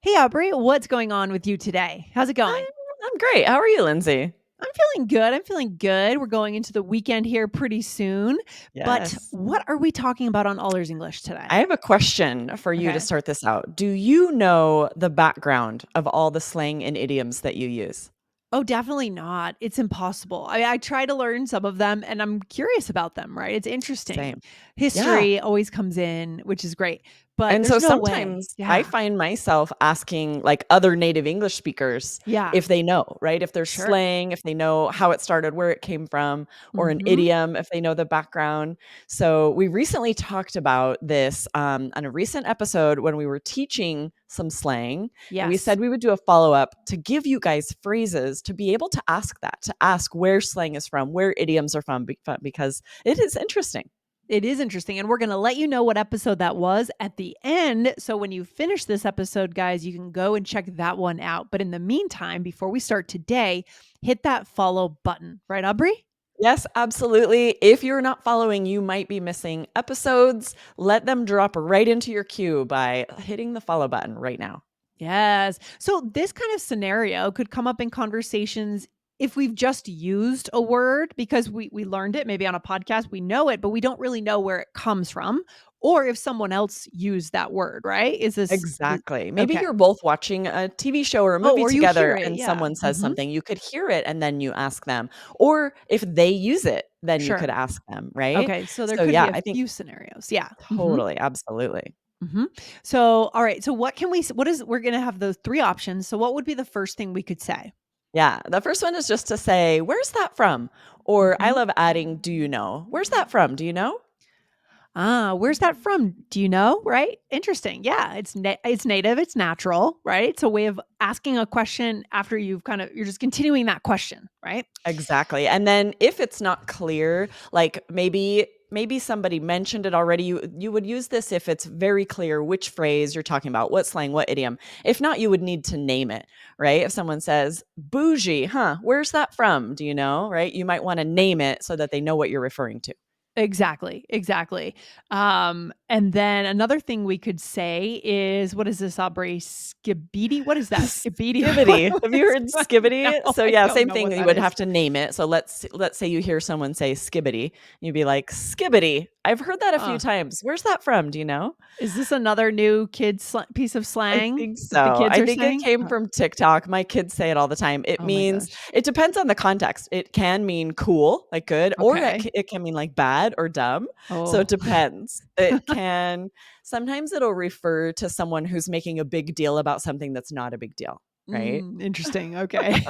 Hey, Aubrey, what's going on with you today? How's it I'm, going? I'm great. How are you, Lindsay? I'm feeling good. I'm feeling good. We're going into the weekend here pretty soon. But Yes. what are we talking about on Allers English I today? have a question for you to Okay. start this out. Do you know the background of all the slang and idioms that you use? Oh, definitely not. It's impossible. I try to learn some of them and I'm curious about them, right? It's interesting. Same. Yeah. History always comes in, which is great, but And so there's no way. sometimes I Yeah. find myself asking like other native English speakers Yeah. if they know, right? If there's Sure. slang, if they know how it started, where it came from, or an Mhm. idiom, if they know the background. So we recently talked about this on a recent episode when we were teaching some slang. And we Yes. said we would do a follow up to give you guys phrases to be able to ask that, to ask where slang is from, where idioms are from, because it is interesting. It is interesting. And we're going to let you know what episode that was at the end. So when you finish this episode, guys, you can go and check that one out. But in the meantime, before we start today, hit that follow button. Right, Aubrey? Yes, absolutely. If you're not following, you might be missing episodes. Let them drop right into your queue by hitting the follow button right now. Yes. So this kind of scenario could come up in conversations if we've just used a word because we learned it maybe on a podcast, we know it, but we don't really know where it comes from, or if someone else used that word, right? Exactly. Maybe Okay. you're both watching a TV show or a Oh, movie or you hear together it. and Yeah. someone says Mhm. something, you could hear it and then you ask them. Or if they use it, then you could Sure. ask them, right? Okay, so there So could be yeah, a I think few scenarios. Yeah. Mhm. totally, absolutely. Mhm. So, all right. So what can we what is we're going to have those three options. So what would be the first thing we could say? Yeah. The first one is just to say, where's that from? Or I Mhm. love adding, do you know? Where's that from? Do you know? Ah, where's that from? Do you know? Right? Interesting. Yeah, it's native, it's natural, right? It's a way of asking a question after you're just continuing that question, right? Exactly. And then if it's not clear, like maybe somebody mentioned it already, you would use this if it's very clear which phrase you're talking about, what slang, what idiom. If not, you would need to name it, right? If someone says bougie, huh, where's that from? Do you know, right? You might want to name it so that they know what you're referring to. Exactly, exactly. And then another thing we could say is, what is this, Aubrey? Skibidi? What is that? Skibidi? Skibidi. Have you heard No, skibidi? So I yeah, don't same know thing. what You that would is. have to name it. So let's say you hear someone say skibidi, you'd be like, "Skibidi. I've heard that a few Uh, times. Where's that from? Do you know?" is this another new piece of I slang think that the so. kids I are think it saying? came from TikTok. My kids say it all the time. It Oh my means gosh. it depends on the context. It can mean cool, like good, or Okay. it can mean like bad or dumb. So it Oh. depends. It can sometimes it'll refer to someone who's making a big deal about something that's not a big deal, right? Interesting. Okay.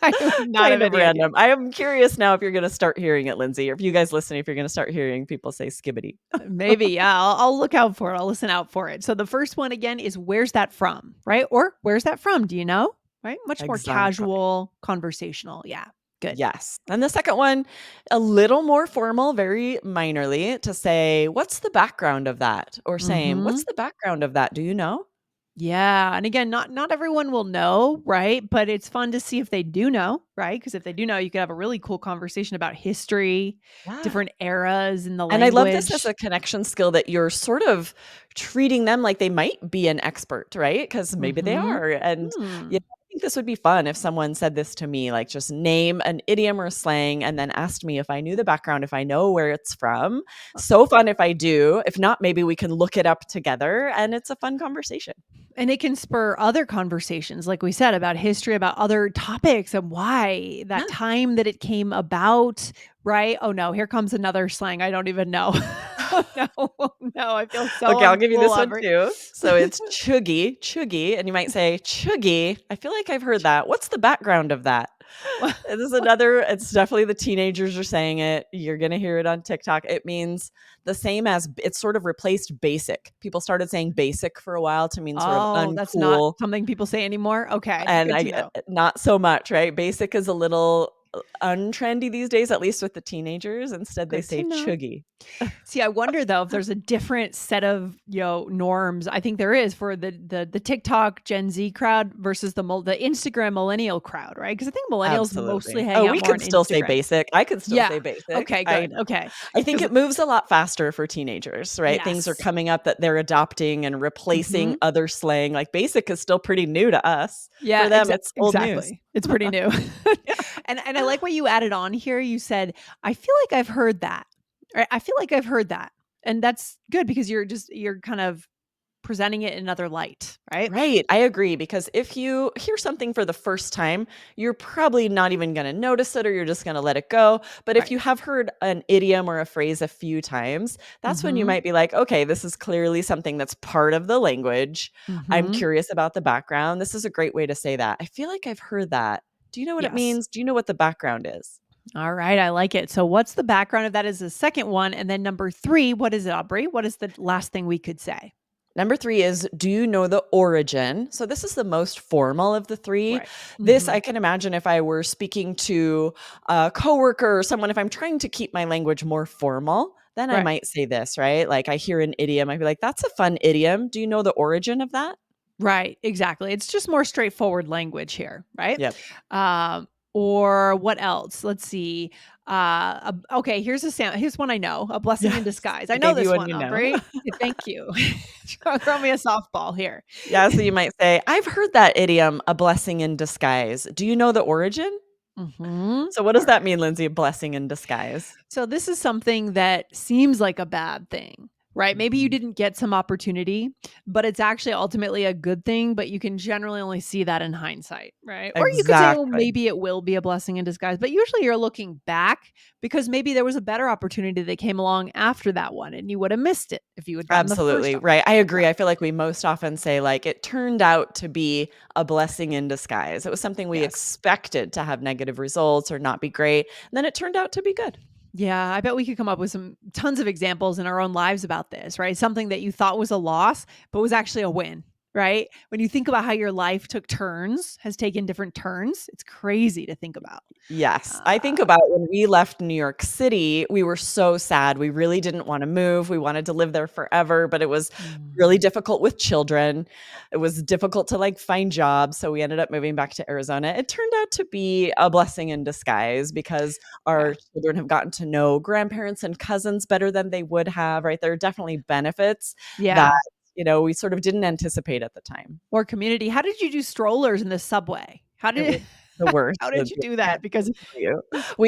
I would not have Kind of any idea. random. I am curious now if you're going to start hearing it, Lindsay, or if you guys listening, if you're going to start hearing people say skibbity. Maybe, yeah. I'll look out for it. I'll listen out for it. So the first one again is where's that from? Right? Or where's that from? Do you know? Right? Much more Exactly. casual, conversational. Yeah. Good. Yes. And the second one, a little more formal, very minorly, to say, what's the background of that? Or saying, Mhm. what's the background of that? Do you know? Yeah, and again, not everyone will know, right? But it's fun to see if they do know, right? Because if they do know, you could have a really cool conversation about history, Yeah. different eras in the And I love this as language. a connection skill that you're sort of treating them like they might be an expert, right? Because maybe they Mhm. are. And yeah, Hmm. I think this would be fun if someone said this to me, like just name an idiom or slang and then asked me if I knew the background, if I know where it's from. So fun if I do. If not, maybe we can look it up together and it's a fun conversation. And it can spur other conversations, like we said, about history, about other topics and why that Yeah. time that it came about, right? Oh no, here comes another slang I don't even know. Oh no, oh no, I feel so Okay, I'll give you uncool, this one Aubrey. too. So it's chuggy, chuggy, and you might say chuggy. I feel like I've heard that. What's the background of that? This is another, it's definitely the teenagers are saying it. You're going to hear it on TikTok. It means the same as it's sort of replaced basic. People started saying basic for a while to mean sort of Oh, that's not uncool something people say anymore? Okay, and good to I know. not so much, right? Basic is a little untrendy these days, at least with the teenagers. Instead, they Good to say know. chuggy. See, I wonder though if there's a different set of, norms. I think there is for the TikTok Gen Z crowd versus the Instagram millennial crowd, right? Because I think millennials mostly Absolutely. hang Oh, out we more could on still say Instagram. basic. I could still say Yeah. basic. Okay, I good. know. Okay. I think Because it moves a lot faster for teenagers, right? Things are yes. coming up that they're adopting and replacing Mhm. other slang. Like basic is still pretty new to us. For Yeah, them, it's old news. exactly. It's pretty new. Yeah. And I like what you added on here. You said, "I feel like I've heard that." Right? I feel like I've heard that. And that's good because you're kind of presenting it in another light, right? Right. I agree because if you hear something for the first time, you're probably not even going to notice it or you're just going to let it go. But if Right. you have heard an idiom or a phrase a few times, that's when you Mhm. might be like, okay, this is clearly something that's part of the language. I'm Mhm. curious about the background. This is a great way to say that. I feel like I've heard that. Do you know what it Yes. means? Do you know what the background is? All right, I like it. So what's the background of that is the second one, and then number 3, what is it, Aubrey? What is the last thing we could say? Number 3 is, do you know the origin? So this is the most formal of the 3. Right. This I Mhm. can imagine if I were speaking to a coworker or someone, if I'm trying to keep my language more formal, then I Right. might say this, right? Like I hear an idiom, I'd be like, that's a fun idiom. Do you know the origin of that? Right, exactly. It's just more straightforward language here, right? Yep. Or what else? Let's see. Okay, here's one I know, a blessing in Yes. disguise. I I know gave you this one one, you know. Aubrey. Thank you. Throw me a softball here. Yeah, so you might say, I've heard that idiom, a blessing in disguise. Do you know the origin? Mhm. So what does All right. that mean, Lindsay? A blessing in disguise. So this is something that seems like a bad thing, right? Maybe you Mhm. didn't get some opportunity, but it's actually ultimately a good thing, but you can generally only see that in hindsight, right? Or you could say, well, Exactly. maybe it will be a blessing in disguise, but usually you're looking back because maybe there was a better opportunity that came along after that one and you would have missed it if you had gotten the first Absolutely, right, I opportunity. Yeah. agree, I feel like we most often say, like, "It turned out to be a blessing in disguise." It was something we Yes. expected to have negative results or not be great, and then it turned out to be good. Yeah, I bet we could come up with some tons of examples in our own lives about this, right? Something that you thought was a loss, but was actually a win, right? When you think about how your life took turns, has taken different turns, it's crazy to think about. Yes. I think Uh, about when we left New York City, we were so sad. We really didn't wanna move. We wanted to live there forever, but it was really mm, difficult with children. It was difficult to, like, find jobs, so we ended up moving back to Arizona. It turned out to be a blessing in disguise because yeah. our children have gotten to know grandparents and cousins better than they would have, right? There are definitely benefits that, Yeah. we sort of didn't anticipate at the time. Or community. How did you do strollers in the subway? How It did was the worst, how did you Lindsay, do I can't that? Because even tell you.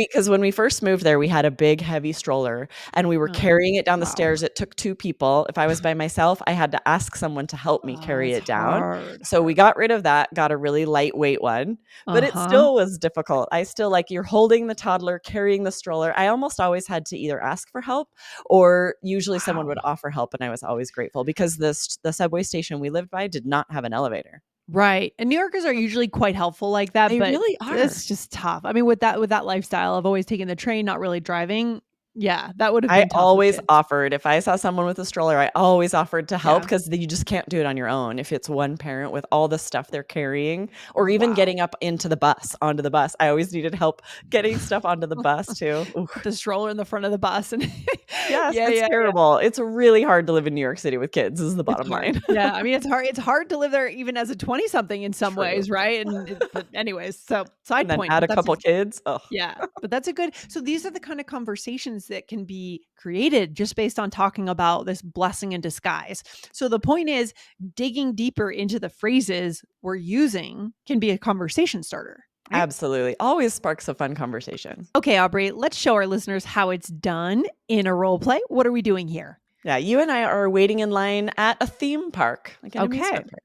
Because when we first moved there, we had a big, heavy stroller, and we were oh, carrying it down the wow. stairs. It took 2 people. If I was by myself, I had to ask someone to help me Oh, carry that's it down. hard, So we hard. got rid of that, got a really lightweight one, but it Uh-huh. still was difficult. I still like, you're holding the toddler, carrying the stroller. I almost always had to either ask for help or usually someone would Wow. offer help, and I was always grateful because the subway station we lived by did not have an elevator. Right, and New Yorkers are usually quite helpful like that, They but really are. it's just tough. I mean, with that lifestyle of always taking the train, not really driving, yeah, that would have I been tough with always kids. offered if I saw someone with a stroller, I always offered to help Yeah. because you just can't do it on your own if it's one parent with all the stuff they're carrying or even Wow. getting up into the bus onto the bus. I always needed help getting stuff onto the bus too. Ooh. Put the stroller in the front of the bus and Yes, yeah, it's yeah, yeah. terrible. It's really hard to live in New York City with kids is the It's bottom hard. line. Yeah, I mean, it's hard to live there even as a 20 something in some True. ways, right? And it but anyways, so And side then point, add but a that's couple kids. Oh, yeah, but that's a good so these are the kind of conversations that can be created just based on talking about this blessing in disguise. So the point is digging deeper into the phrases we're using can be a conversation starter, right? absolutely. Always sparks a fun conversation. Okay, Aubrey, let's show our listeners how it's done in a role play. What are we doing here? Yeah, you and I are waiting in line at a theme park, like an Okay. amusement park.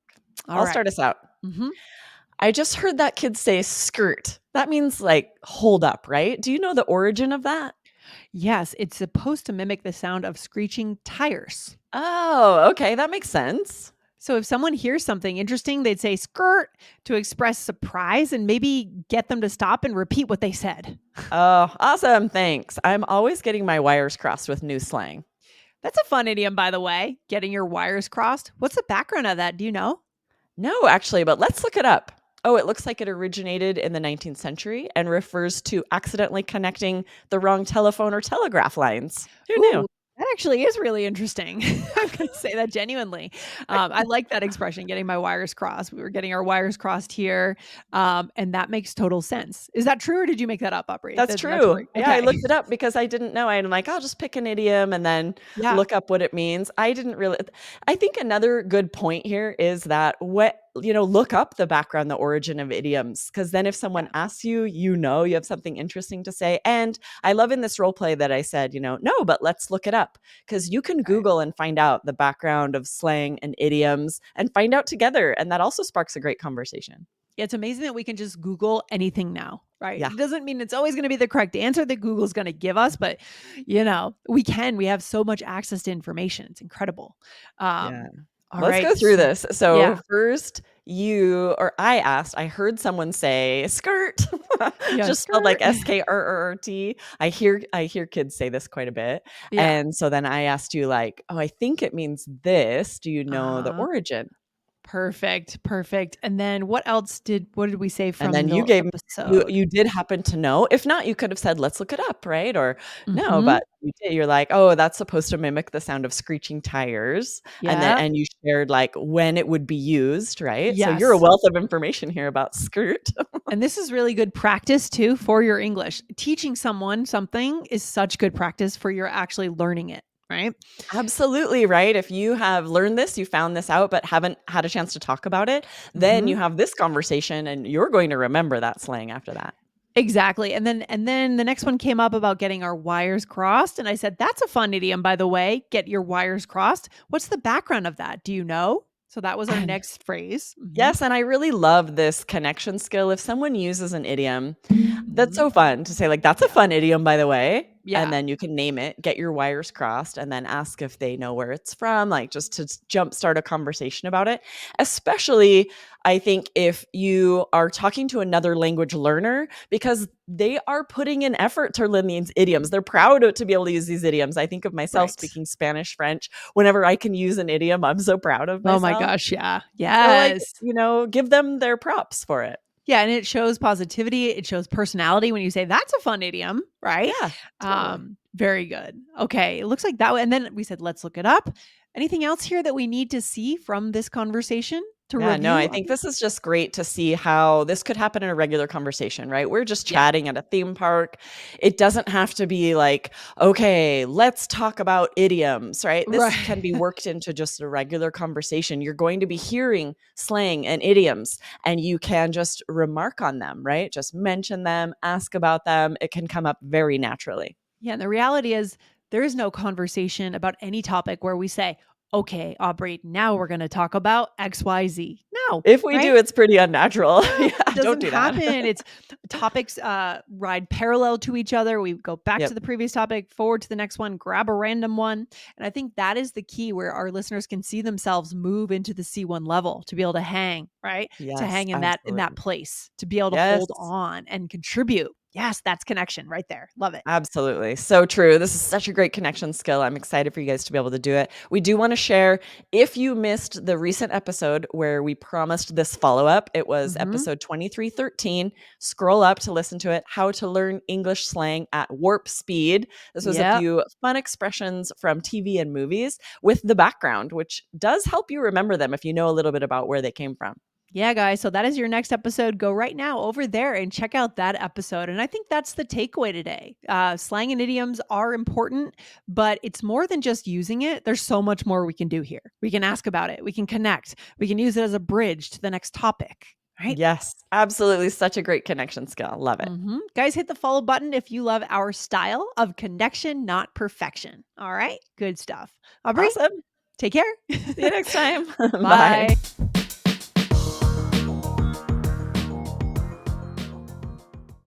All I'll right. start us out. Mhm. I just heard that kid say skirt. That means like hold up, right? Do you know the origin of that? Yes, it's supposed to mimic the sound of screeching tires. Oh, okay. That makes sense. So if someone hears something interesting, they'd say skirt to express surprise and maybe get them to stop and repeat what they said. Oh, awesome. Thanks. I'm always getting my wires crossed with new slang. That's a fun idiom, by the way, getting your wires crossed. What's the background of that? Do you know? No, actually, but let's look it up. Oh, it looks like it originated in the 19th century and refers to accidentally connecting the wrong telephone or telegraph lines. Who knew? Ooh, that actually is really interesting. I'm gonna say that genuinely. I like that expression, getting my wires crossed. We were getting our wires crossed here, and that makes total sense. Is that true, or did you make that up, Aubrey? That's That's true. great. Yeah, I Okay. looked it up because I didn't know. I'm like, I'll just pick an idiom and then Yeah. look up what it means. I didn't really I think another good point here is that look up the background, the origin of idioms, because then if someone Yeah. asks you, you have something interesting to say. And I love in this role play that I said, no, but let's look it up, because you can Right. Google and find out the background of slang and idioms and find out together. And that also sparks a great conversation. Yeah, it's amazing that we can just Google anything now, right? Yeah. It doesn't mean it's always gonna be the correct answer that Google's gonna give us, but, we have so much access to information. It's incredible. Yeah. All Let's right, go through so this. So yeah. first, I heard someone say skirt, Yeah, just spelled like skirt. SKRRT. I hear kids say this quite a bit. Yeah. And so then I asked you like, oh, I think it means this. Do you know the Uh-huh. origin? Perfect, perfect. And then what did we say And from then you the gave me you episode? you did happen to know. If not, you could have said, "Let's look it up," right? Or no, Mhm. but you did. You're like, "Oh, that's supposed to mimic the sound of screeching tires." Yeah. And you shared, like, when it would be used, right? So you're a Yes. wealth of information here about skirt. And this is really good practice too for your English. Teaching someone something is such good practice for your actually learning it, right? Absolutely, right? If you have learned this, you found this out, but haven't had a chance to talk about it, then you Mhm. have this conversation and you're going to remember that slang after that. Exactly. And then the next one came up about getting our wires crossed, and I said, "That's a fun idiom, by the way, get your wires crossed." What's the background of that? Do you know? So that was our And next phrase. Mhm. yes, and I really love this connection skill. If someone uses an idiom, that's Mhm. so fun to say, like, "That's a Yeah. fun idiom, by the way," and Yeah. then you can name it, get your wires crossed, and then ask if they know where it's from, like, just to jumpstart a conversation about it. Especially, I think, if you are talking to another language learner, because they are putting in effort to learn these idioms. They're proud to be able to use these idioms. I think of myself Right. speaking Spanish, French. Whenever I can use an idiom, I'm so proud of Oh my myself. gosh, yeah. So, like, Yes. give them their props for it. Yeah, and it shows positivity, it shows personality when you say, "That's a fun idiom," right? Yeah, totally. Very good. Okay, it looks like that and then we said, "Let's look it up." Anything else here that we need to see from this conversation to Yeah, no, review, I think Aubrey? this is just great to see how this could happen in a regular conversation, right? We're just Yeah. chatting at a theme park. It doesn't have to be like, okay, let's talk about idioms, right? This Right. can be worked into just a regular conversation. You're going to be hearing slang and idioms, and you can just remark on them, right? Just mention them, ask about them. It can come up very naturally. Yeah, and the reality is there is no conversation about any topic where we say, "Okay, Aubrey, now we're gonna talk about XYZ." No, If we right? do, it's pretty unnatural. No, Yeah, it don't doesn't do that. happen. It's topics ride parallel to each other. We go back to Yep. the previous topic, forward to the next one, grab a random one. And I think that is the key where our listeners can see themselves move into the C1 level to be able to hang, right? To Yes, hang in that absolutely. place, to be able to Yes. hold on and contribute. Yes, that's connection right there. Love it. Absolutely. So true. This is such a great connection skill. I'm excited for you guys to be able to do it. We do want to share, if you missed the recent episode where we promised this follow up, it was Mhm. episode 2313. Scroll up to listen to it. How to learn English slang at warp speed. This was a Yep. few fun expressions from TV and movies with the background, which does help you remember them if you know a little bit about where they came from. Yeah, guys. So that is your next episode. Go right now over there and check out that episode. And I think that's the takeaway today. Slang and idioms are important, but it's more than just using it. There's so much more we can do here. We can ask about it, we can connect, we can use it as a bridge to the next topic, right? Yes, absolutely. Such a great connection skill. Love it. Guys, hit the follow button if you love our style of connection, not perfection. All right. Good stuff. Aubrey, Awesome. take care. See you next time. Bye. Bye.